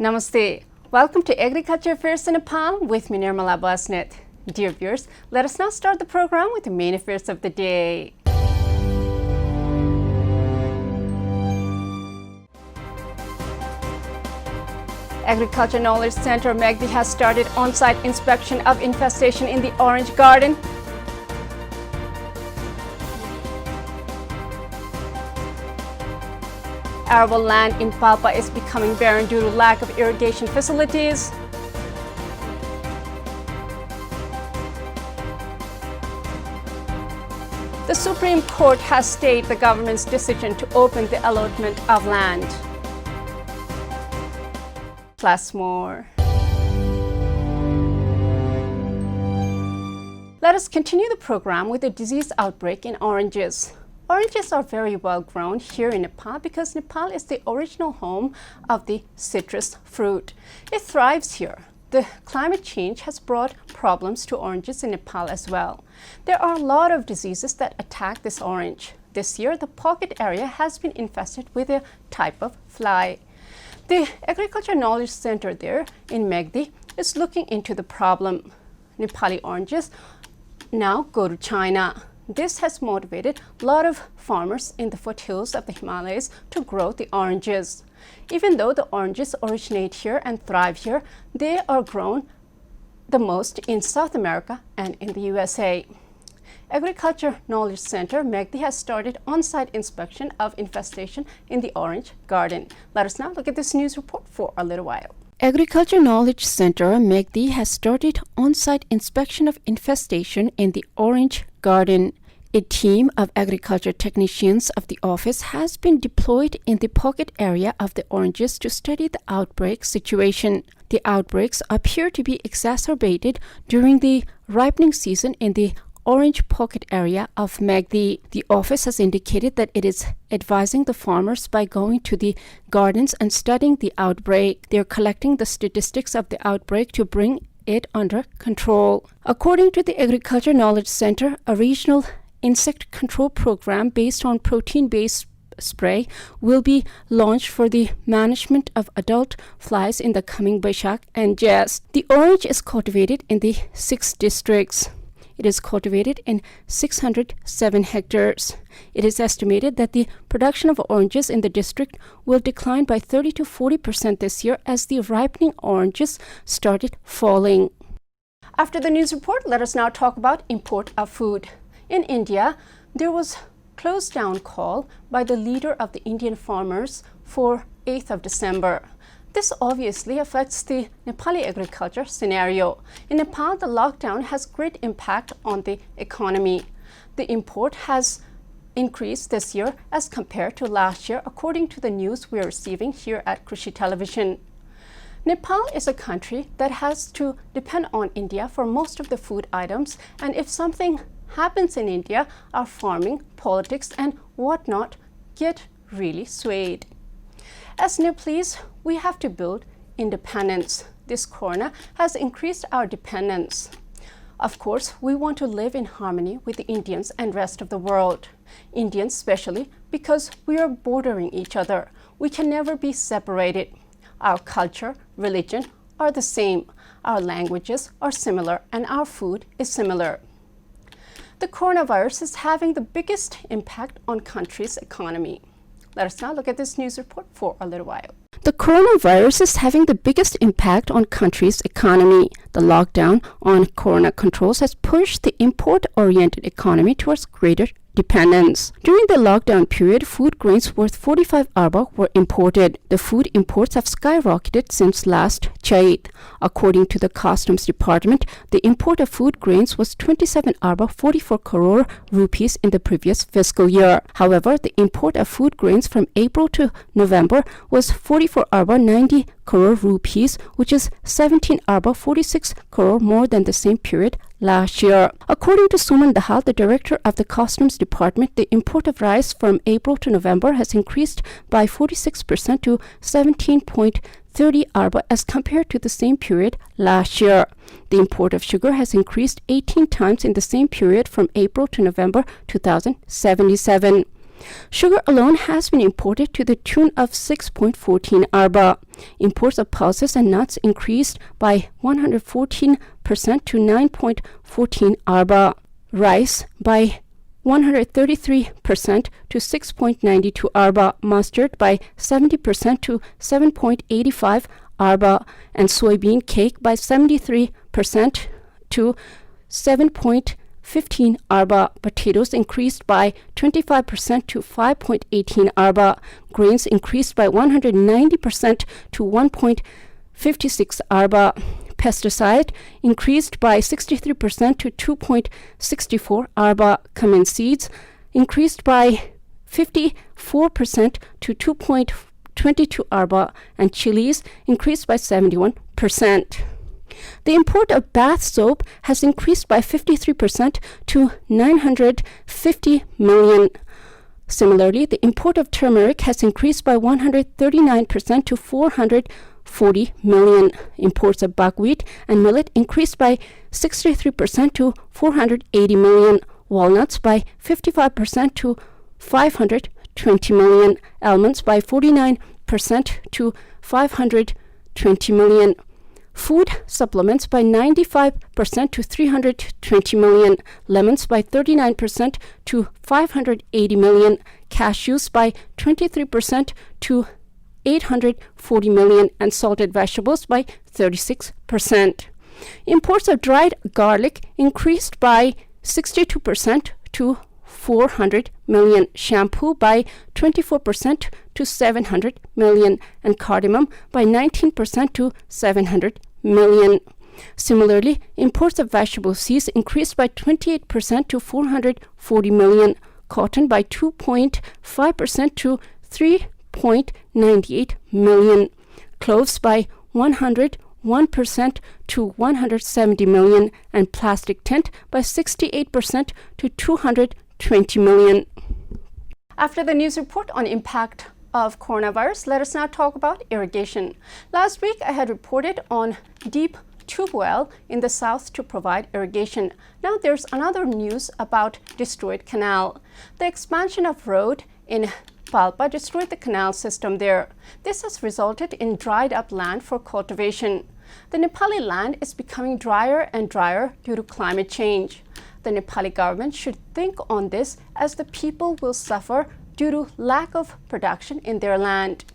Namaste. Welcome to Agriculture Affairs in Nepal with me, Nirmala Basnet. Dear viewers, let us now start the program with the main affairs of the day. Agriculture Knowledge Center Megdi has started on-site inspection of infestation in the orange garden. Arable land in Palpa is becoming barren due to lack of irrigation facilities. The Supreme Court has stayed the government's decision to open the allotment of land. Plus more. Let us continue the program with a disease outbreak in oranges. Oranges are very well grown here in Nepal because Nepal is the original home of the citrus fruit. It thrives here. The climate change has brought problems to oranges in Nepal as well. There are a lot of diseases that attack this orange. This year, the pocket area has been infested with a type of fly. The Agriculture Knowledge Center there in Megdi is looking into the problem. Nepali oranges now go to China. This has motivated a lot of farmers in the foothills of the Himalayas to grow the oranges. Even though the oranges originate here and thrive here, they are grown the most in South America and in the USA. Agriculture Knowledge Center Megdi has started on-site inspection of infestation in the orange garden. Let us now look at this news report for a little while. Agriculture Knowledge Center Megdi has started on-site inspection of infestation in the orange garden. A team of agriculture technicians of the office has been deployed in the pocket area of the oranges to study the outbreak situation. The outbreaks appear to be exacerbated during the ripening season in the orange pocket area of Megdi. The office has indicated that it is advising the farmers by going to the gardens and studying the outbreak. They are collecting the statistics of the outbreak to bring it under control. According to the Agriculture Knowledge Center, a regional insect control program based on protein-based spray will be launched for the management of adult flies in the coming Baishak and Jes. The orange is cultivated in the 6 districts. It is cultivated in 607 hectares. It is estimated that the production of oranges in the district will decline by 30 to 40% this year as the ripening oranges started falling. After the news report, let us now talk about import of food. In India, there was closed down call by the leader of the Indian farmers for 8th of December. This obviously affects the Nepali agriculture scenario. In Nepal, the lockdown has great impact on the economy. The import has increased this year as compared to last year, according to the news we are receiving here at Krishi TV. Nepal is a country that has to depend on India for most of the food items, and if something happens in India, our farming, politics, and whatnot get really swayed. As Nepalese, we have to build independence. This corona has increased our dependence. Of course, we want to live in harmony with the Indians and rest of the world. Indians especially because we are bordering each other. We can never be separated. Our culture, religion are the same. Our languages are similar and our food is similar. The coronavirus is having the biggest impact on country's economy. Let us now look at this news report for a little while. The coronavirus is having the biggest impact on country's economy. The lockdown on corona controls has pushed the import-oriented economy towards greater dependence. During the lockdown period, food grains worth 45 arba were imported. The food imports have skyrocketed since last Chait. According to the Customs Department, the import of food grains was 27 arba 44 crore rupees in the previous fiscal year. However, the import of food grains from April to November was 44 arba 90 crore rupees, which is 17 arba 46 crore more than the same period last year. According to Suman Dahal, the director of the Customs Department, the import of rice from April to November has increased by 46% to 17.30 arba as compared to the same period last year. The import of sugar has increased 18 times in the same period from April to November 2077. Sugar alone has been imported to the tune of 6.14 arba. Imports of pulses and nuts increased by 114% to 9.14 arba. Rice by 133% to 6.92 arba. Mustard by 70% to 7.85 arba. And soybean cake by 73% to 7.15 arba. Potatoes increased by 25% to 5.18 arba. Grains increased by 190% to 1.56 arba. Pesticide increased by 63% to 2.64 arba. Cumin seeds increased by 54% to 2.22 arba. And chilies increased by 71%. The import of bath soap has increased by 53% to 950 million. Similarly, the import of turmeric has increased by 139% to 440 million. Imports of buckwheat and millet increased by 63% to 480 million. Walnuts by 55% to 520 million. Almonds by 49% to 520 million. Food supplements by 95% to 320 million. Lemons by 39% to 580 million. Cashews by 23% to 840 million. And salted vegetables by 36%. Imports of dried garlic increased by 62% to 400 million. Shampoo by 24% to 700 million. And cardamom by 19% to 700 million. Similarly, imports of vegetable seeds increased by 28% to 440 million. Cotton by 2.5% to 3.98 million. Cloves by 101% to 170 million. And plastic tent by 68% to 220 million. After the news report on impact of coronavirus, let us now talk about irrigation. Last week, I had reported on deep tube well in the south to provide irrigation. Now there's another news about destroyed canal. The expansion of road in Palpa destroyed the canal system there. This has resulted in dried up land for cultivation. The Nepali land is becoming drier and drier due to climate change. The Nepali government should think on this, as the people will suffer due to lack of production in their land.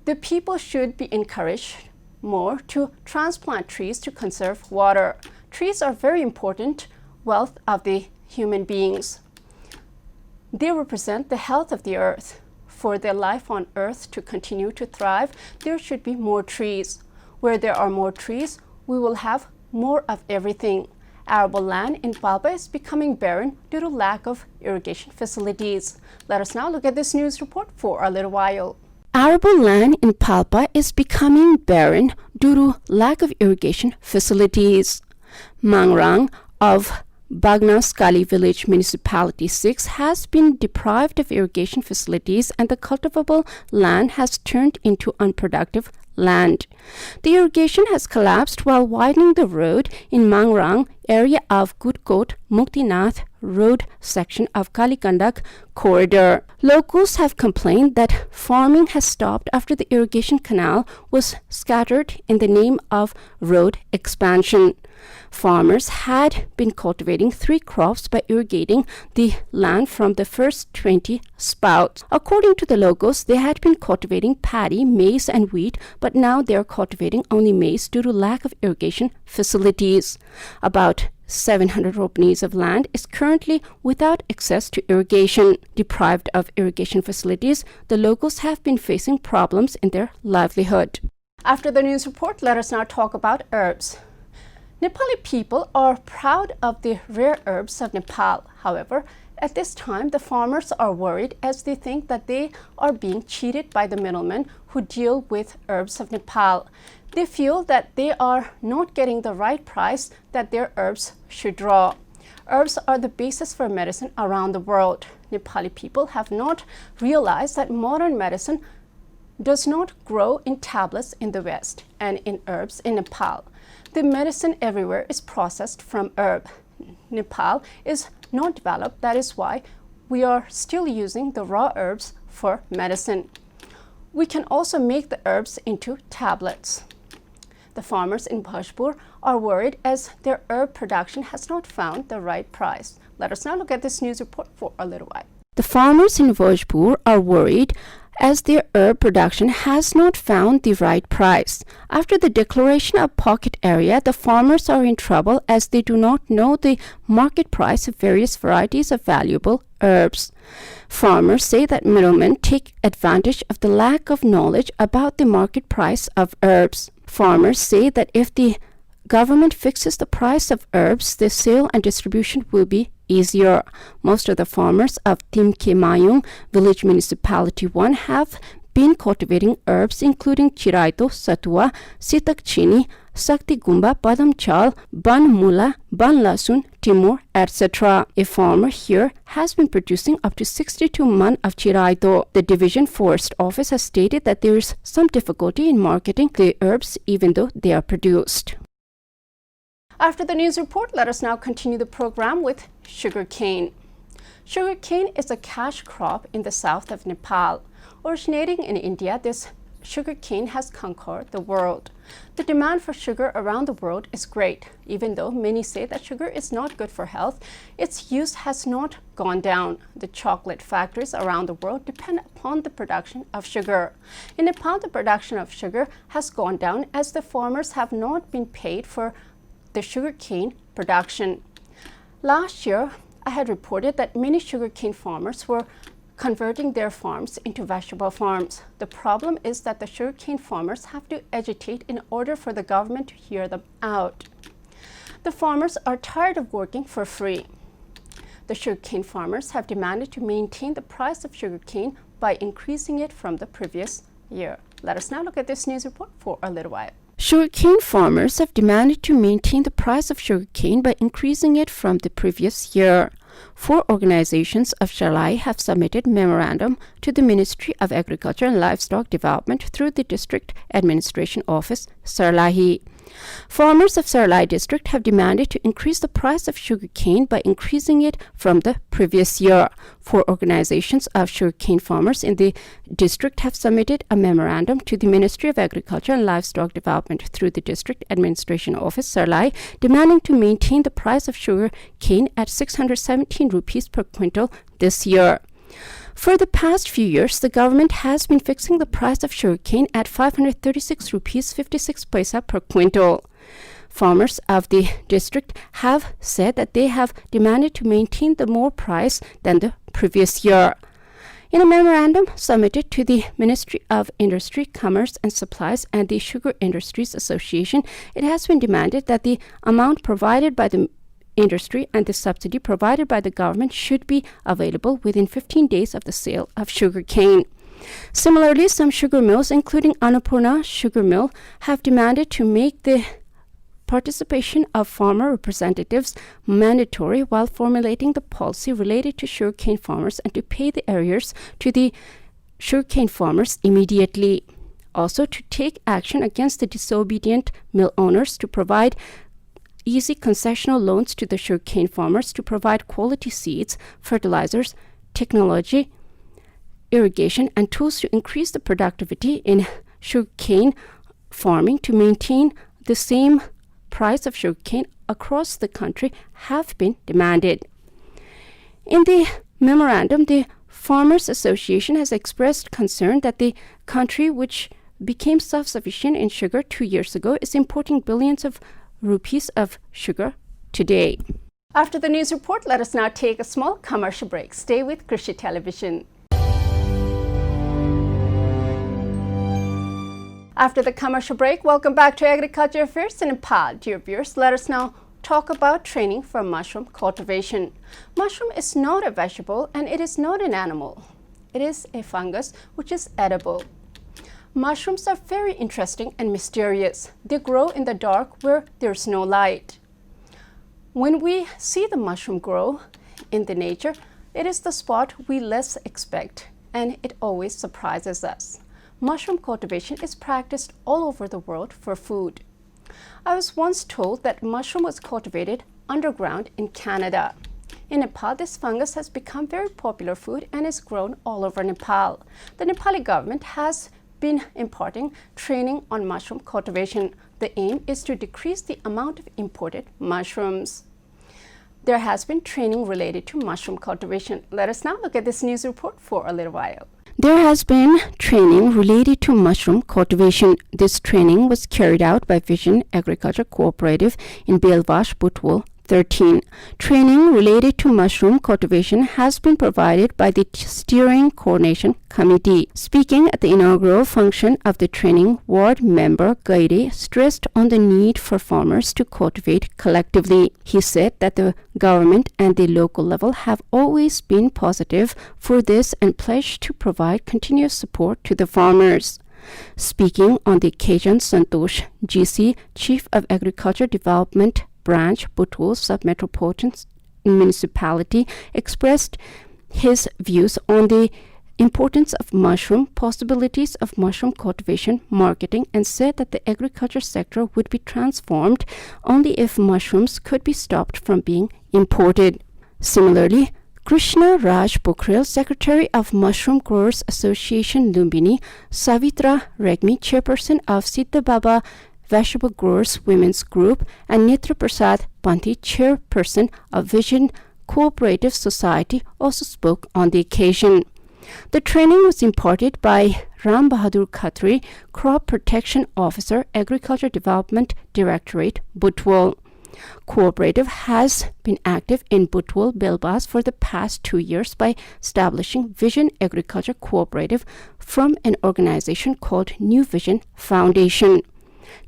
The people should be encouraged more to transplant trees to conserve water. Trees are very important wealth of the human beings. They represent the health of the earth. For their life on earth to continue to thrive, there should be more trees. Where there are more trees, we will have more of everything. Arable land in Palpa is becoming barren due to lack of irrigation facilities. Let us now look at this news report for a little while. Arable land in Palpa is becoming barren due to lack of irrigation facilities. Mangrang of Bagnaskali Village Municipality 6 has been deprived of irrigation facilities, and the cultivable land has turned into unproductive land. The irrigation has collapsed while widening the road in Mangrang area of Gudkot Muktinath road section of Kalikandak corridor. Locals have complained that farming has stopped after the irrigation canal was scattered in the name of road expansion. Farmers had been cultivating 3 crops by irrigating the land from the first 20 spouts. According to the locals, they had been cultivating paddy, maize and wheat, but now they are cultivating only maize due to lack of irrigation facilities. About 700 ropenis of land is currently without access to irrigation. Deprived of irrigation facilities, the locals have been facing problems in their livelihood. After the news report, let us now talk about herbs. Nepali people are proud of the rare herbs of Nepal. However, at this time, the farmers are worried as they think that they are being cheated by the middlemen who deal with herbs of Nepal. They feel that they are not getting the right price that their herbs should draw. Herbs are the basis for medicine around the world. Nepali people have not realized that modern medicine does not grow in tablets in the West and in herbs in Nepal. The medicine everywhere is processed from herb. Nepal is not developed. That is why we are still using the raw herbs for medicine. We can also make the herbs into tablets. The farmers in Bhojpur are worried as their herb production has not found the right price. Let us now look at this news report for a little while. The farmers in Bhojpur are worried as their herb production has not found the right price. After the declaration of pocket area, the farmers are in trouble as they do not know the market price of various varieties of valuable herbs. Farmers say that middlemen take advantage of the lack of knowledge about the market price of herbs. Farmers say that if the government fixes the price of herbs, the sale and distribution will be easier. Most of the farmers of Timke Mayung Village Municipality 1 have been cultivating herbs including Chiraito, Satua, Sitak Chini, Sakti Gumba, Badam Chal, Ban Mula, Ban Lasun, Timur, etc. A farmer here has been producing up to 62 man of Chiraito. The Division Forest Office has stated that there is some difficulty in marketing the herbs even though they are produced. After the news report, let us now continue the program with sugarcane. Sugarcane is a cash crop in the south of Nepal. Originating in India, this sugarcane has conquered the world. The demand for sugar around the world is great. Even though many say that sugar is not good for health, its use has not gone down. The chocolate factories around the world depend upon the production of sugar. In Nepal, the production of sugar has gone down as the farmers have not been paid for the sugarcane production. Last year, I had reported that many sugarcane farmers were converting their farms into vegetable farms. The problem is that the sugarcane farmers have to agitate in order for the government to hear them out. The farmers are tired of working for free. The sugarcane farmers have demanded to maintain the price of sugarcane by increasing it from the previous year. Let us now look at this news report for a little while. Sugarcane farmers have demanded to maintain the price of sugarcane by increasing it from the previous year. 4 organizations of Sarlai have submitted memorandum to the Ministry of Agriculture and Livestock Development through the District Administration Office, Sarlahi. Farmers of Sarlai district have demanded to increase the price of sugarcane by increasing it from the previous year. 4 organizations of sugarcane farmers in the district have submitted a memorandum to the Ministry of Agriculture and Livestock Development through the District Administration Office, Sarlai, demanding to maintain the price of sugarcane at 617 rupees per quintal this year. For the past few years, the government has been fixing the price of sugarcane at 536 rupees 56 paisa per quintal. Farmers of the district have said that they have demanded to maintain the more price than the previous year. In a memorandum submitted to the Ministry of Industry, Commerce and Supplies and the Sugar Industries Association, it has been demanded that the amount provided by the industry and the subsidy provided by the government should be available within 15 days of the sale of sugarcane. Similarly, some sugar mills, including Annapurna Sugar Mill, have demanded to make the participation of farmer representatives mandatory while formulating the policy related to sugarcane farmers and to pay the arrears to the sugarcane farmers immediately. Also, to take action against the disobedient mill owners, to provide easy concessional loans to the sugarcane farmers, to provide quality seeds, fertilizers, technology, irrigation, and tools to increase the productivity in sugarcane farming to maintain the same price of sugarcane across the country have been demanded. In the memorandum, the Farmers Association has expressed concern that the country, which became self-sufficient in sugar 2 years ago, is importing billions of rupees of sugar today. After the news report, let us now take a small commercial break. Stay with Krishi Television. After the commercial break, welcome back to Agriculture Affairs in Nepal. Dear viewers, let us now talk about training for mushroom cultivation. Mushroom is not a vegetable and it is not an animal. It is a fungus which is edible. Mushrooms are very interesting and mysterious. They grow in the dark where there's no light. When we see the mushroom grow in the nature, it is the spot we less expect, and it always surprises us. Mushroom cultivation is practiced all over the world for food. I was once told that mushroom was cultivated underground in Canada. In Nepal, this fungus has become very popular food and is grown all over Nepal. The Nepali government has been imparting training on mushroom cultivation. The aim is to decrease the amount of imported mushrooms. There has been training related to mushroom cultivation. Let us now look at this news report for a little while. There has been training related to mushroom cultivation. This training was carried out by Vision Agriculture Cooperative in Belvash, Butwal, 13. Training related to mushroom cultivation has been provided by the Steering Coordination Committee. Speaking at the inaugural function of the training, Ward Member Gaide stressed on the need for farmers to cultivate collectively. He said that the government and the local level have always been positive for this and pledged to provide continuous support to the farmers. Speaking on the occasion, Santosh GC, Chief of Agriculture Development Branch, Butwal Sub-Metropolitan Municipality, expressed his views on the importance of mushroom, possibilities of mushroom cultivation, marketing, and said that the agriculture sector would be transformed only if mushrooms could be stopped from being imported. Similarly, Krishna Raj Pokhrel, Secretary of Mushroom Growers Association Lumbini, Savitra Regmi, Chairperson of Siddha Baba Vegetable Growers Women's Group, and Nitra Prasad Panti, Chairperson of Vision Cooperative Society, also spoke on the occasion. The training was imparted by Ram Bahadur Khatri, Crop Protection Officer, Agriculture Development Directorate, Butwal. Cooperative has been active in Butwal, Belbas for the past 2 years by establishing Vision Agriculture Cooperative from an organization called New Vision Foundation.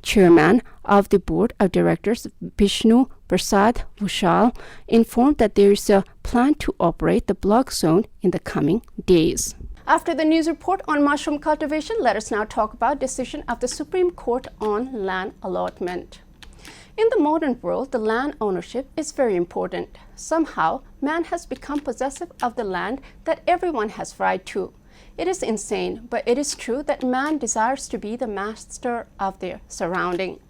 Chairman of the Board of Directors, Vishnu Prasad Bhushal, informed that there is a plan to operate the block zone in the coming days. After the news report on mushroom cultivation, let us now talk about decision of the Supreme Court on land allotment. In the modern world, the land ownership is very important. Somehow, man has become possessive of the land that everyone has right to. It is insane, but it is true that man desires to be the master of their surrounding.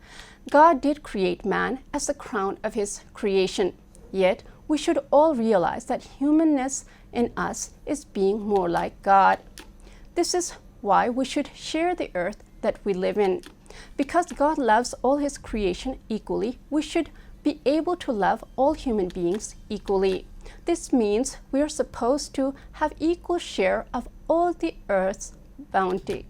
God did create man as the crown of his creation. Yet, we should all realize that humanness in us is being more like God. This is why we should share the earth that we live in. Because God loves all his creation equally, we should be able to love all human beings equally. This means we are supposed to have equal share of all the earth's bounty.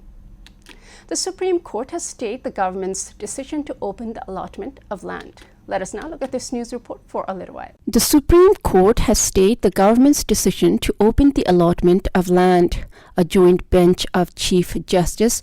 The Supreme Court has stayed the government's decision to open the allotment of land. Let us now look at this news report for a little while. The Supreme Court has stayed the government's decision to open the allotment of land. A joint bench of Chief Justice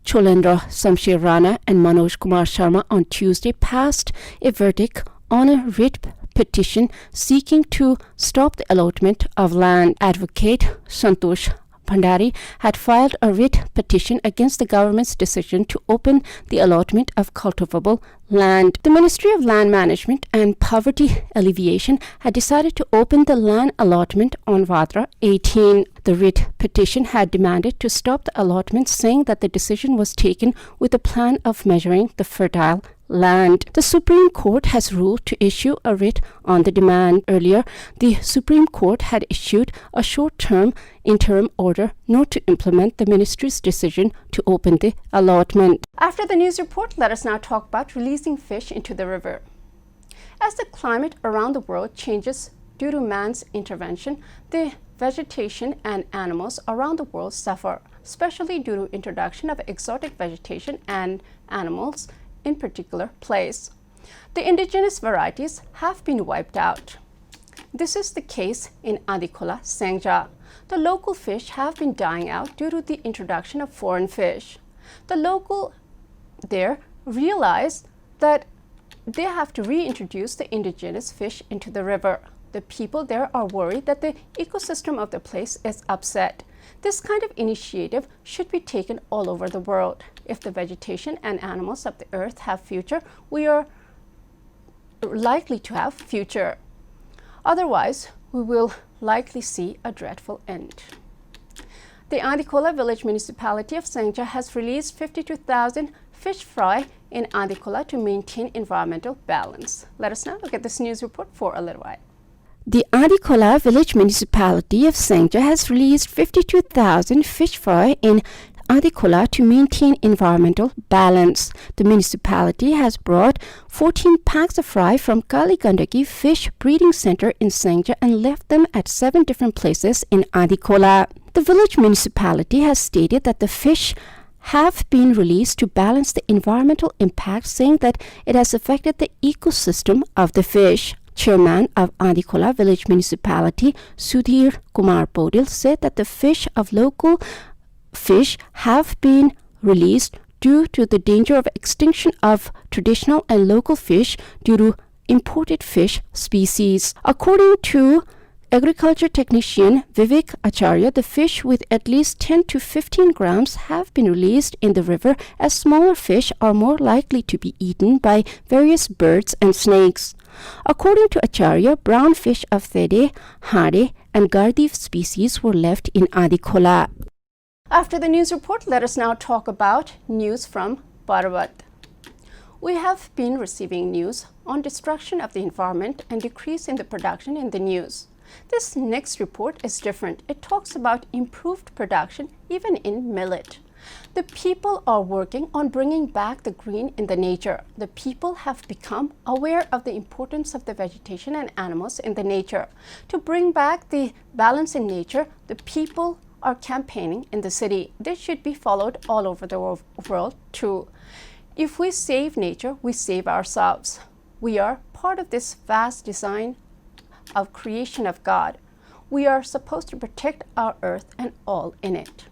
Cholendra Samshir Rana and Manoj Kumar Sharma on Tuesday passed a verdict on a writ petition seeking to stop the allotment of land. Advocate Santosh Bhandari had filed a writ petition against the government's decision to open the allotment of cultivable land. The Ministry of Land Management and Poverty Alleviation had decided to open the land allotment on Vadra 18. The writ petition had demanded to stop the allotment, saying that the decision was taken with a plan of measuring the fertile land. The Supreme Court has ruled to issue a writ on the demand. Earlier, the Supreme Court had issued a short-term interim order not to implement the ministry's decision to open the allotment. After the news report, let us now talk about releasing fish into the river. As the climate around the world changes due to man's intervention, the vegetation and animals around the world suffer, especially due to introduction of exotic vegetation and animals in particular place. The indigenous varieties have been wiped out. This is the case in Adikola, Sengja. The local fish have been dying out due to the introduction of foreign fish. The local there realize that they have to reintroduce the indigenous fish into the river. The people there are worried that the ecosystem of the place is upset. This kind of initiative should be taken all over the world. If the vegetation and animals of the earth have future, we are likely to have future. Otherwise, we will likely see a dreadful end. The Adikola village municipality of Sengja has released 52,000 fish fry in Adikola to maintain environmental balance. Let us now look at this news report for a little while. The Adikola Village Municipality of Sengja has released 52,000 fish fry in Adikola to maintain environmental balance. The municipality has brought 14 packs of fry from Kali Gandaki Fish Breeding Center in Sengja and left them at 7 different places in Adikola. The village municipality has stated that the fish have been released to balance the environmental impact, saying that it has affected the ecosystem of the fish. Chairman of Adikola Village Municipality, Sudhir Kumar Podil, said that the fish of local fish have been released due to the danger of extinction of traditional and local fish due to imported fish species. According to agriculture technician Vivek Acharya, the fish with at least 10 to 15 grams have been released in the river, as smaller fish are more likely to be eaten by various birds and snakes. According to Acharya, brown fish of Thede, Hade and Gardiv species were left in Adikola. After the news report, let us now talk about news from Parvat. We have been receiving news on destruction of the environment and decrease in the production in the news. This next report is different. It talks about improved production even in millet. The people are working on bringing back the green in the nature. The people have become aware of the importance of the vegetation and animals in the nature. To bring back the balance in nature, the people are campaigning in the city. This should be followed all over the world too. If we save nature, we save ourselves. We are part of this vast design of creation of God. We are supposed to protect our earth and all in it.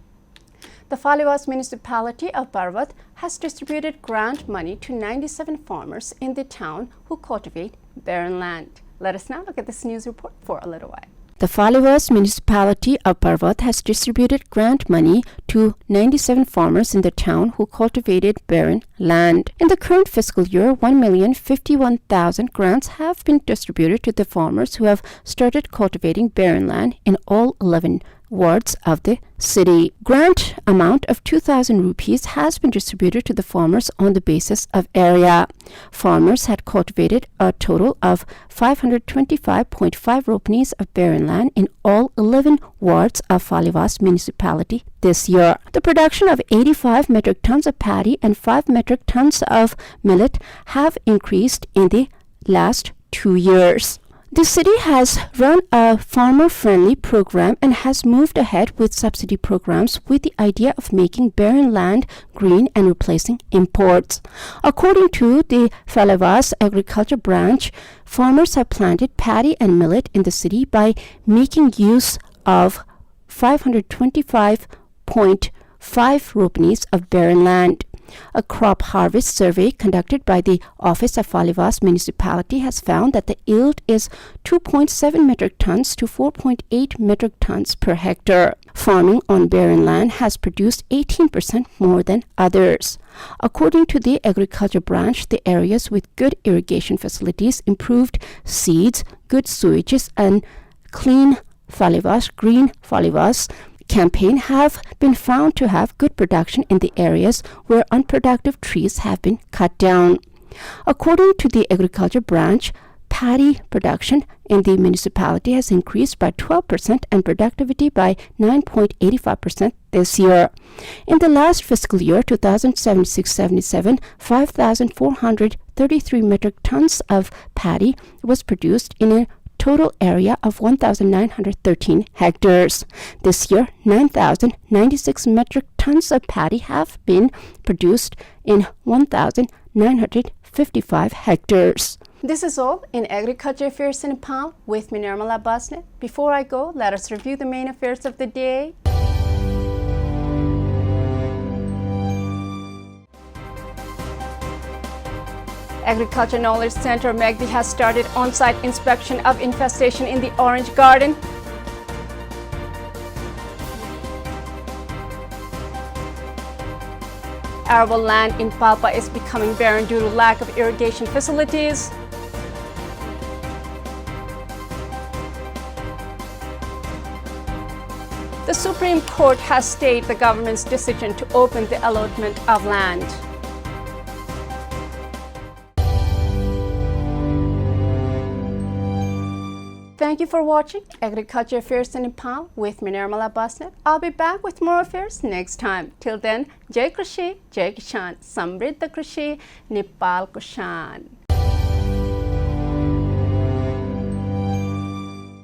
The Falivas municipality of Parvat has distributed grant money to 97 farmers in the town who cultivate barren land. Let us now look at this news report for a little while. The Falivas municipality of Parvat has distributed grant money to 97 farmers in the town who cultivated barren land. In the current fiscal year, 1,051,000 grants have been distributed to the farmers who have started cultivating barren land in all 11 wards of the city. Grant amount of 2,000 rupees has been distributed to the farmers on the basis of area. Farmers had cultivated a total of 525.5 ropenis of barren land in all 11 wards of Falivas municipality this year. The production of 85 metric tons of paddy and 5 metric tons of millet have increased in the last 2 years. The city has run a farmer-friendly program and has moved ahead with subsidy programs with the idea of making barren land green and replacing imports. According to the Falivas agriculture branch, farmers have planted paddy and millet in the city by making use of 525.5 ropenis of barren land. A crop harvest survey conducted by the Office of Falivas Municipality has found that the yield is 2.7 metric tons to 4.8 metric tons per hectare. Farming on barren land has produced 18% more than others. According to the agriculture branch, the areas with good irrigation facilities, improved seeds, good sewages, and clean Falivas, green Falivas campaign have been found to have good production in the areas where unproductive trees have been cut down. According to the agriculture branch, paddy production in the municipality has increased by 12% and productivity by 9.85% this year. In the last fiscal year, 2076-77, 5,433 metric tons of paddy was produced in a total area of 1,913 hectares. This year, 9,096 metric tons of paddy have been produced in 1,955 hectares. This is all in Agriculture Affairs in Nepal with me, Nirmala Basne. Before I go, let us review the main affairs of the day. Agriculture Knowledge Center Megdi has started on-site inspection of infestation in the orange garden. Arable land in Palpa is becoming barren due to lack of irrigation facilities. The Supreme Court has stayed the government's decision to open the allotment of land. Thank you for watching Agriculture Affairs in Nepal with me, Nirmala Basnet. I'll be back with more affairs next time. Till then, Jai Krishi, Jai Kishan, Samriddha Krishi, Nepal Kushan.